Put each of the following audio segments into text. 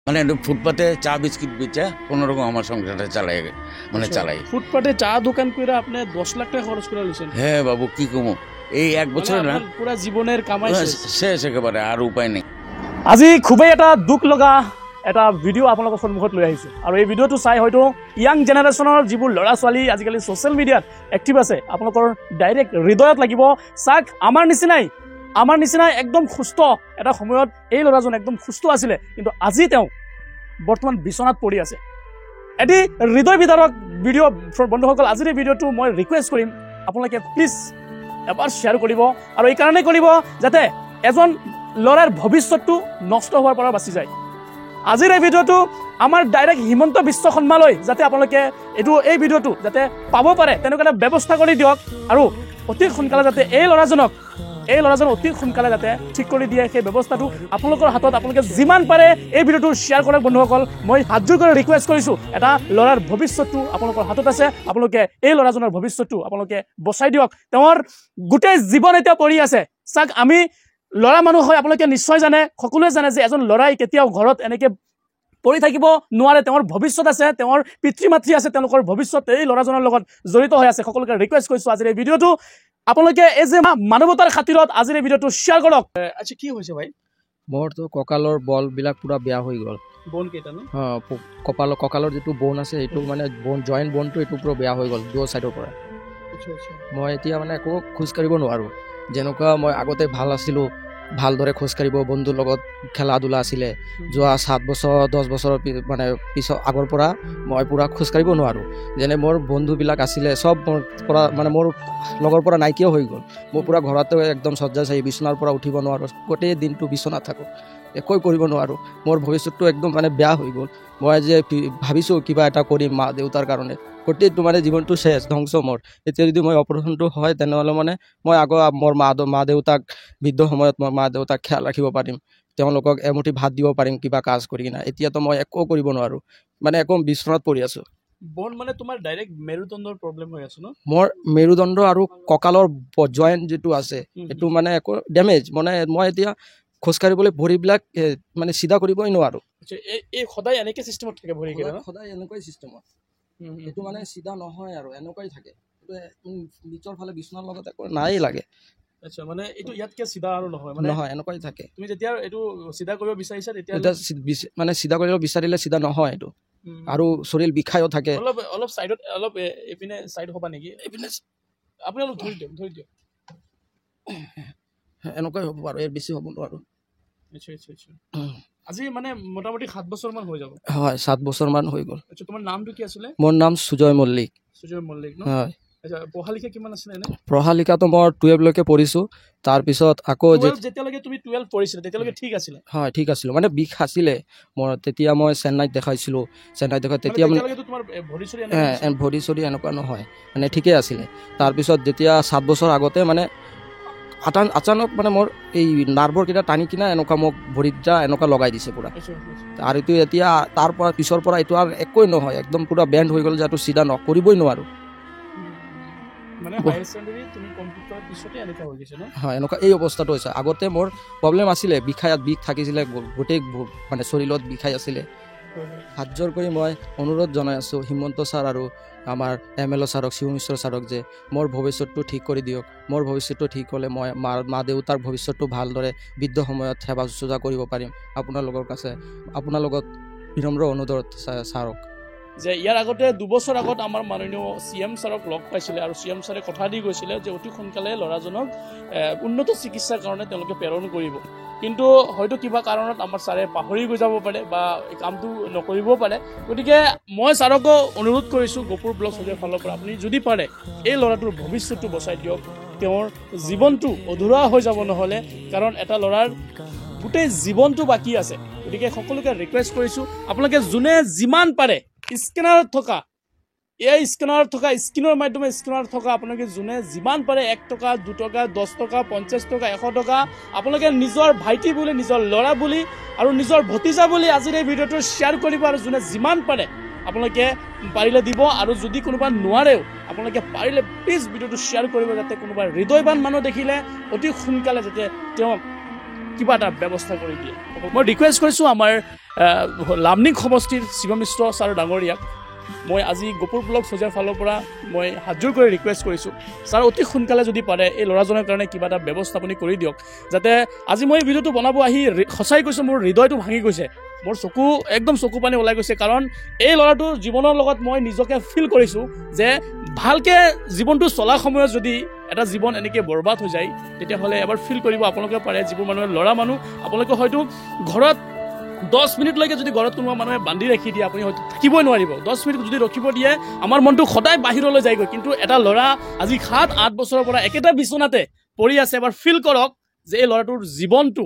মানে ফুটপাতে চা বিস্কিট বেচা কোনোরকম আমার সংসারটা চালাই চালাই। ফুটপাতে চা দোকান করে আপনি 10 লাখ টাকা খরচ করে নিয়েছেন? হ্যাঁ বাবু, কি কমো, এই এক বছর না পুরো জীবনের কামাই শেষ একেবারে, আর উপায় নেই। আজি খুবই এটা দুখ লগা এটা ভিডিও আপোনালোকৰ সন্মুখত লৈ আহিছোঁ আৰু এই ভিডিঅ'টো চাই হয়তো ইয়াং জেনেৰেশ্যনৰ যিবোৰ ল'ৰা ছোৱালী আজিকালি ছ'চিয়েল মিডিয়াত এক্টিভ আছে আপোনালোকৰ ডাইৰেক্ট হৃদয়ত লাগিব। চাওক, আমাৰ নিচিনাই একদম সুস্থ এটা সময়ত এই ল'ৰাজন একদম সুস্থ আছিলে, কিন্তু আজি তেওঁ বৰ্তমান বিচনাত পৰি আছে। এটি হৃদয় বিদাৰক ভিডিঅ' বন্ধুসকল, আজিৰ এই ভিডিঅ'টো মই ৰিকুৱেষ্ট কৰিম আপোনালোকে প্লিজ এবাৰ শ্বেয়াৰ কৰিব, আৰু এই কাৰণেই কৰিব যাতে এজন ল'ৰাৰ ভৱিষ্যতটো নষ্ট হোৱাৰ পৰা বাচি যায়। আজিৰ এই ভিডিঅ'টো আমাৰ ডাইৰেক্ট হিমন্ত বিশ্ব শৰ্মালৈ যাতে আপোনালোকে এই ভিডিঅ'টো যাতে পাব পাৰে তেনেকুৱা এটা ব্যৱস্থা কৰি দিয়ক, আৰু অতি সোনকালে যাতে এই ল'ৰাজন অতি সোনকালে যাতে ঠিক কৰি দিয়ে সেই ব্যৱস্থাটো আপোনালোকৰ হাতত। আপোনালোকে যিমান পাৰে এই ভিডিঅ'টো শ্বেয়াৰ কৰক বন্ধুসকল, মই হাতযোৰ কৰি ৰিকুৱেষ্ট কৰিছোঁ। এটা ল'ৰাৰ ভৱিষ্যতটো আপোনালোকৰ হাতত আছে, আপোনালোকে এই ল'ৰাজনৰ ভৱিষ্যতটো আপোনালোকে বচাই দিয়ক। তেওঁৰ গোটেই জীৱন এতিয়া পৰি আছে। চাওক, আমি ল'ৰা মানুহ হয়, আপোনালোকে নিশ্চয় জানে, সকলোৱে জানে যে এজন ল'ৰাই কেতিয়াও ঘৰত এনেকৈ পৰি থাকিব নোৱাৰে। তেওঁৰ ভৱিষ্যত আছে, তেওঁৰ পিতৃ মাতৃ আছে, তেওঁলোকৰ ভৱিষ্যত এই ল'ৰাজনৰ লগত জড়িত হৈ আছে। সকলোকে ৰিকুৱেষ্ট কৰিছোঁ আজিৰ এই ভিডিঅ'টো আপোনালোকে এই যে মানৱতাৰ খাতিৰত আজিৰ এই ভিডিঅ'টো শ্বেয়াৰ কৰক। আচ্ছা, কি হৈছে ভাই? মোৰতো কঁকালৰ বলবিলাক পুৰা বেয়া হৈ গ'ল। বন কেইটা ন? কঁকালৰ যিটো বন আছে সেইটো মানে জইণ্ট বনটো এইটো পুৰা বেয়া হৈ গ'ল দুয়ো ছাইডৰ পৰা। মই এতিয়া মানে একো খোজকাঢ়িব নোৱাৰোঁ। যেনেকুৱা মই আগতে ভাল আছিলোঁ, ভালদৰে খোজকাঢ়িব, বন্ধুৰ লগত খেলা ধূলা আছিলে, যোৱা 7 বছৰ 10 বছৰৰ মানে পিছত আগৰ পৰা মই পূৰা খোজকাঢ়িব নোৱাৰোঁ। যেনে মোৰ বন্ধুবিলাক আছিলে চব মোৰ পৰা মানে মোৰ লগৰ পৰা নাইকিয়া হৈ গ'ল। মোৰ পূৰা ঘৰতে একদম শয্যাশায়ী, বিচনাৰ পৰা উঠিব নোৱাৰোঁ, গোটেই দিনটো বিচনাত থাকোঁ, একোৱে কৰিব নোৱাৰোঁ। মোৰ ভৱিষ্যতটো একদম মানে বেয়া হৈ গ'ল। মই যে ভাবিছোঁ কিবা এটা কৰিম মা দেউতাৰ কাৰণে, গোটেইটো মানে জীৱনটো শেষ, ধ্বংস মোৰ। এতিয়া যদি মই অপাৰেশ্যনটো হয় তেনেহ'লে মানে মই মোৰ মা দেউতাক বৃদ্ধ সময়ত মই মা দেউতাক খেয়াল ৰাখিব পাৰিম, তেওঁলোকক এমুঠি ভাত দিব পাৰিম কিবা কাজ কৰি কিনে। এতিয়াতো মই একো কৰিব নোৱাৰোঁ, মানে একো বিচনাত পৰি আছোঁ। বন মানে তোমাৰ ডাইৰেক্ট মেৰুদণ্ডৰ প্ৰব্লেম হৈ আছে ন? মোৰ মেৰুদণ্ড আৰু কঁকালৰ জইণ্ট যিটো আছে সেইটো মানে একো ডেমেজ, মানে মই এতিয়া খোজকাঢ়িবলৈ ভৰিবিলাক মানে চিধা কৰিবই নোৱাৰোঁ। এই সদায় এনেকৈ চিষ্টেমত থাকে ভৰি? সদায় এনেকুৱাই চিষ্টেমত, এইটো মানে চিধা নহয় আৰু এনেকুৱাই থাকে। নিচৰ ফালে বিচনাৰ লগত একো নাই লাগে। আচ্ছা, মানে এইটো ইয়াতকে চিধা আৰু নহয়? নহয়, এনেকুৱাই থাকে। তুমি যেতিয়া এইটো চিধা কৰিব বিচাৰিছা তেতিয়া মানে চিধা কৰিব বিচাৰিলে চিধা নহয় এইটো, আৰু শৰীৰ বিষায়ো থাকে। অলপ চাইডত, অলপ এইপিনে চাইড হ'বা নেকি? এইপিনে আপুনি অলপ ধৰি দিয়ক এনেকুৱাই হ'ব আৰু বেছি হ'ব নোৱাৰোঁ। আজি মানে মোটামুটি 7 বছৰমান হৈ যাব? হয়, 7 বছৰমান হৈ গ'ল। আচ্ছা, তোমাৰ নামটো কি আছিলে? মোৰ নাম সুজয় মল্লিক। সুজয় মল্লিক ন? হয়। আচ্ছা, পঢ়া-লিখা কিমান আছিলে এনে? পঢ়া-লিখাটো মই 12লৈকে পঢ়িছোঁ। তাৰপিছত আকৌ যেতিয়ালৈকে তুমি 12 পঢ়িছিলা তেতিয়ালৈকে ঠিক আছিলে? হয়, ঠিক আছিলোঁ, মানে বিষ আছিলে মোৰ। তেতিয়া মই চেন্নাইত দেখাইছিলোঁ, তেতিয়া মানে ভৰি চৰি এনেকুৱা নহয়, মানে ঠিকেই আছিলে। তাৰপিছত যেতিয়া 7 বছৰ আগতে মানে আচানক মানে মোৰ এই নাৰ্ভৰ কেইটা টানি কিনে এনেকুৱা মোক ভৰিটা এনেকুৱা লগাই দিছে পূৰা। আৰু এইটো এতিয়া তাৰ পৰা পিছৰ পৰা এইটো আৰু একোৱেই নহয়, একদম পূৰা বেণ্ড হৈ গ'ল, যে এইটো চিধা কৰিবই নোৱাৰোঁ। হয়, এনেকুৱা এই অৱস্থাটো হৈছে। আগতে মোৰ প্ৰব্লেম আছিলে, বিষ থাকিছিলে, গোটেই মানে শৰীৰত বিষাই আছিলে। হাত জোৰ কৰি মই অনুৰোধ জনাই আছোঁ হিমন্ত ছাৰ আৰু আমাৰ MLA ছাৰক, শিৱ মিশ্ৰ ছাৰক, যে মোৰ ভৱিষ্যতটো ঠিক কৰি দিয়ক। মোৰ ভৱিষ্যতটো ঠিক হ'লে মই মা দেউতাৰ ভৱিষ্যতটো ভালদৰে বৃদ্ধ সময়ত সেৱা শুশ্ৰূষা কৰিব পাৰিম। আপোনালোকৰ কাছে আপোনাৰ লগত বিনম্ৰ অনুৰোধ ছাৰক, যে ইয়াৰ আগতে 2 বছৰ আগত আমাৰ মাননীয় CM ছাৰক লগ পাইছিলে, আৰু CM ছাৰে কথা দি গৈছিলে যে অতি সোনকালে ল'ৰাজনক উন্নত চিকিৎসাৰ কাৰণে তেওঁলোকে প্ৰেৰণ কৰিব। কিন্তু হয়তো কিবা কাৰণত আমাৰ ছাৰে পাহৰি গৈ যাব পাৰে বা এই কামটো নকৰিবও পাৰে। গতিকে মই ছাৰকো অনুৰোধ কৰিছোঁ গপুৰ ব্লক চুজৰ ফালৰ পৰা, আপুনি যদি পাৰে এই ল'ৰাটোৰ ভৱিষ্যতটো বচাই দিয়ক। তেওঁৰ জীৱনটো অধৰুৱা হৈ যাব নহ'লে, কাৰণ এটা ল'ৰাৰ গোটেই জীৱনটো বাকী আছে। গতিকে সকলোকে ৰিকুৱেষ্ট কৰিছোঁ আপোনালোকে যোনে যিমান পাৰে স্কেনাৰত থকা স্ক্ৰীনৰ মাধ্যমে স্কেনাৰত থকা আপোনালোকে যোনে যিমান পাৰে 1 টকা 2 টকা 10 টকা 50 টকা 100 টকা আপোনালোকে নিজৰ ভাইটি বুলি, নিজৰ ল'ৰা বুলি আৰু নিজৰ ভতিজা বুলি আজিৰ এই ভিডিঅ'টো শ্বেয়াৰ কৰিব, আৰু যোনে যিমান পাৰে আপোনালোকে পাৰিলে দিব। আৰু যদি কোনোবা নোৱাৰেও আপোনালোকে পাৰিলে প্লিজ ভিডিঅ'টো শ্বেয়াৰ কৰিব, যাতে কোনোবা হৃদয়বান মানুহ দেখিলে অতি সোনকালে যাতে তেওঁক কিবা এটা ব্যৱস্থা কৰি দিয়ে। মই ৰিকুৱেষ্ট কৰিছোঁ আমাৰ লামনিং সমষ্টিৰ শিৱ মিশ্ৰ ছাৰ ডাঙৰীয়াক মই আজি গপুৰ ব্লগ ছ'চিয়েল ফালৰ পৰা মই হাতযোৰ কৰি ৰিকুৱেষ্ট কৰিছোঁ, ছাৰ অতি সোনকালে যদি পাৰে এই ল'ৰাজনৰ কাৰণে কিবা এটা ব্যৱস্থা আপুনি কৰি দিয়ক, যাতে আজি মই এই ভিডিঅ'টো বনাব আহি সঁচাই কৈছোঁ মোৰ হৃদয়টো ভাঙি গৈছে, মোৰ চকু একদম চকু পানী ওলাই গৈছে, কাৰণ এই ল'ৰাটোৰ জীৱনৰ লগত মই নিজকে ফিল কৰিছোঁ যে ভালকৈ জীৱনটো চলা সময়ত যদি এটা জীৱন এনেকৈ বৰবাদ হৈ যায়, তেতিয়াহ'লে এবাৰ ফিল কৰিব আপোনালোকে পাৰে, যিবোৰ মানুহে ল'ৰা মানুহ আপোনালোকে হয়তো ঘৰত 10 মিনিটলৈকে যদি ঘৰত কোনোবা মানুহে বান্ধি ৰাখি দিয়ে আপুনি হয়তো থাকিবই নোৱাৰিব, 10 মিনিট যদি ৰখিব দিয়ে আমাৰ মনটো সদায় বাহিৰলৈ যায়গৈ, কিন্তু এটা ল'ৰা আজি 7-8 বছৰৰ পৰা একেটা বিচনাতে পৰি আছে, এবাৰ ফিল কৰক যে এই ল'ৰাটোৰ জীৱনটো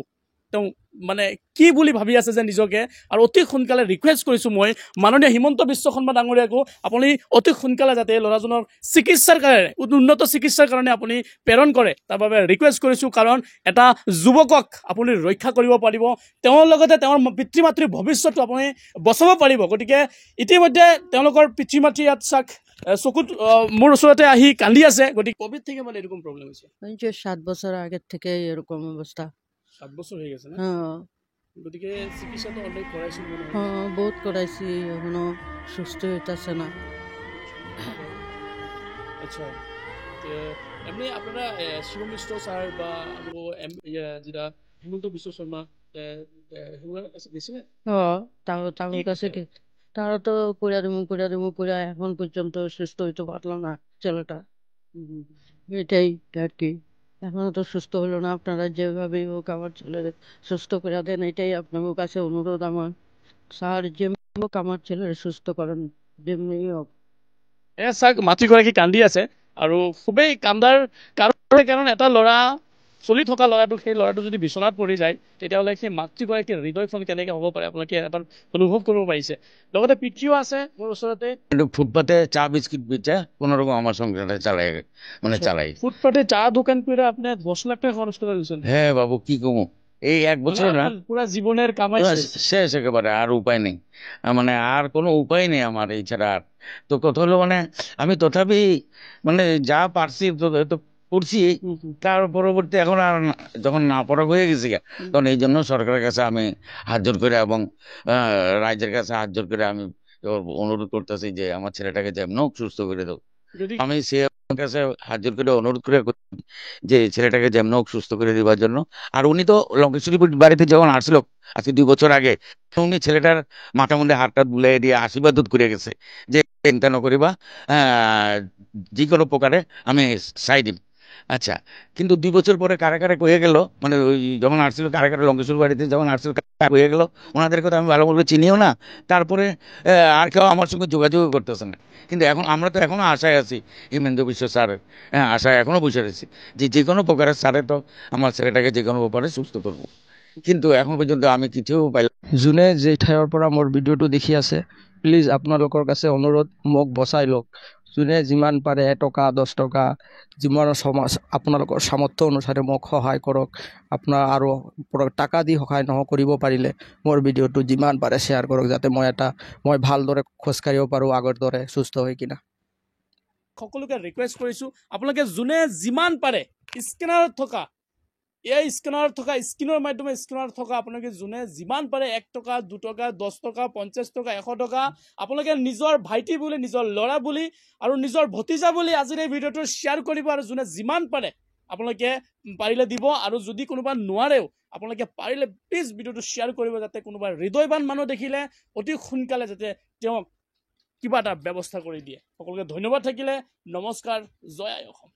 তেওঁ মানে কি বুলি ভাবি আছে যে নিজকে, আৰু অতি সোনকালে ৰিকুৱেষ্ট কৰিছোঁ মই মাননীয় হিমন্ত বিশ্ব শৰ্মা ডাঙৰীয়াকো আপুনি অতি সোনকালে যাতে এই ল'ৰাজনৰ চিকিৎসাৰ কাৰণে উন্নত চিকিৎসাৰ কাৰণে আপুনি প্ৰেৰণ কৰে তাৰ বাবে ৰিকুৱেষ্ট কৰিছোঁ, কাৰণ এটা যুৱকক আপুনি ৰক্ষা কৰিব পাৰিব, তেওঁৰ লগতে তেওঁৰ পিতৃ মাতৃৰ ভৱিষ্যতটো আপুনি বচাব পাৰিব, গতিকে ইতিমধ্যে তেওঁলোকৰ পিতৃ মাতৃ ইয়াত চাক চকুত মোৰ ওচৰতে আহি কান্দি আছে, গতিকে কোভিড থেকে মানে এরকম প্রবলেম হয়েছে 7 বছর আগের থেকে এরকম অবস্থা। 7 বছর হয়ে গেছে না, হ্যাঁ গতিকে চিকিৎসা তো অলরেডি করাইছিল মনে হয়। হ্যাঁ বহুত করাইছি, এখনো সুস্থ হইতেছে না। আচ্ছা, এমনি আপনারা শিব মিশ্র স্যার বা যেটা হিমন্ত বিশ্ব শর্মা গেছিলেন? তার কাছে তারা তো করে দেবো করে এখন পর্যন্ত সুস্থ হইতে পারলো না ছেলেটা, এটাই আর কি, এখনো তো সুস্থ হলো না, আপনারা যেভাবে হোক আমার ছেলের সুস্থ করে দেন, এটাই আপনার কাছে অনুরোধ আমার, স্যার যেমনি হোক আমার ছেলের সুস্থ করেন যেমনি হোক। চাওক মাতৃগৰাকী কান্দি আছে, আৰু খুবেই কান্দাৰ কাৰণ এটা ল'ৰা চলি থকা ল'ৰাটো, সেই ল'ৰাটো যদি বিচনাত পৰি যায় তেতিয়াহ'লে সেই মাতৃগৰাকীৰ হৃদয়খন কেনেকৈ হ'ব পাৰে আপোনালোকে এবাৰ অনুভৱ কৰিব পাৰিছে, লগতে পিতৃও আছে মোৰ ওচৰতে। কিন্তু ফুটপাতে চা বিস্কিট বেচে কোনোরকম আমার সংসারটা চালাই। ফুটপাতে চা দোকান করে আপনি 10 লাখ টাকা খরচ করে দিচ্ছেন? হ্যাঁ বাবু কি কমু, এই 1 বছর না পুরা জীবনের কামাই শেষ একেবারে, আর উপায় নেই, মানে আর কোনো উপায় নেই আমার এই ছাড়া। আর তো কথা হলো মানে আমি তথাপি মানে যা পারছি তো করছি, তার পরবর্তী এখন আর যখন না পড়া হয়ে গেছে তখন এই জন্য সরকারের কাছে আমি হাত জোর করে এবং রাজ্যের কাছে হাত জোর করে আমি অনুরোধ করতেছি যে আমার ছেলেটাকে যেমন হোক সুস্থ করে দাও। আমি সে কাছে হাত জোর করে অনুরোধ করে যে ছেলেটাকে যেমন হোক সুস্থ করে দেওয়ার জন্য। আর উনি তো লঙ্কেশ্বরী বাড়িতে যখন আসছিল আজকে 2 বছর আগে, উনি ছেলেটার মাথা মধ্যে হাতটা বুলাই দিয়ে আশীর্বাদ করে গেছে যে চিন্তা ন করিবা, যে কোনো প্রকারে আমি চাই দিম। আচ্ছা, কিন্তু 2 বছর পরে কারে কয়ে গেল, মানে ওই যখন আসছিল কারে লঙ্কেশ্বর বাড়িতে যখন আসছিল হয়ে গেল, ওনাদেরকে তো আমি ভালো বলবো চিনিও না, তারপরে আর কেউ আমার সঙ্গে যোগাযোগ করতেছে না। কিন্তু এখন আমরা তো এখনো আশায় আছি হিমেন্দ্র বিশ্ব স্যারের, আশায় এখনো বসে রয়েছি যে কোনো প্রকারের স্যারে তো আমার ছেলেটাকে যে কোনো ব্যাপারে সুস্থ করবো, কিন্তু এখন পর্যন্ত আমি কিছু পাইলাম। যোনে যে ঠাইৰ পৰা মোৰ ভিডিঅ'টো দেখি আছে প্লিজ আপোনালোকৰ কাছে অনুৰোধ, মোক বচাই লওক, যোনে যিমান পাৰে 1 টকা 10 টকা যিমান আপোনালোকৰ সামৰ্থ্য অনুসাৰে মোক সহায় কৰক, আপোনাৰ আৰু টাকা দি সহায় কৰিব পাৰিলে মোৰ ভিডিঅ'টো যিমান পাৰে শ্বেয়াৰ কৰক, যাতে মই ভালদৰে খোজকাঢ়িব পাৰোঁ আগৰ দৰে সুস্থ হৈ কিনা। সকলোকে ৰিকুৱেষ্ট কৰিছোঁ আপোনালোকে যোনে যিমান পাৰে স্কেনাৰত থকা এই স্ক্ৰীনৰ মাধ্যমে স্ক্ৰীনত থকা আপোনালোকে যোনে যিমান পাৰে 1 টকা 2 টকা 10 টকা 50 টকা 100 টকা আপোনালোকে নিজৰ ভাইটি বুলি, নিজৰ ল'ৰা বুলি আৰু নিজৰ ভতিজা বুলি আজিৰ এই ভিডিঅ'টো শ্বেয়াৰ কৰিব, আৰু যোনে যিমান পাৰে আপোনালোকে পাৰিলে দিব, আৰু যদি কোনোবা নোৱাৰেও আপোনালোকে পাৰিলে প্লিজ ভিডিঅ'টো শ্বেয়াৰ কৰিব, যাতে কোনোবা হৃদয়বান মানুহ দেখিলে অতি সোনকালে যাতে তেওঁক কিবা এটা ব্যৱস্থা কৰি দিয়ে। সকলোকে ধন্যবাদ থাকিলে, নমস্কাৰ, জয় আই অসম।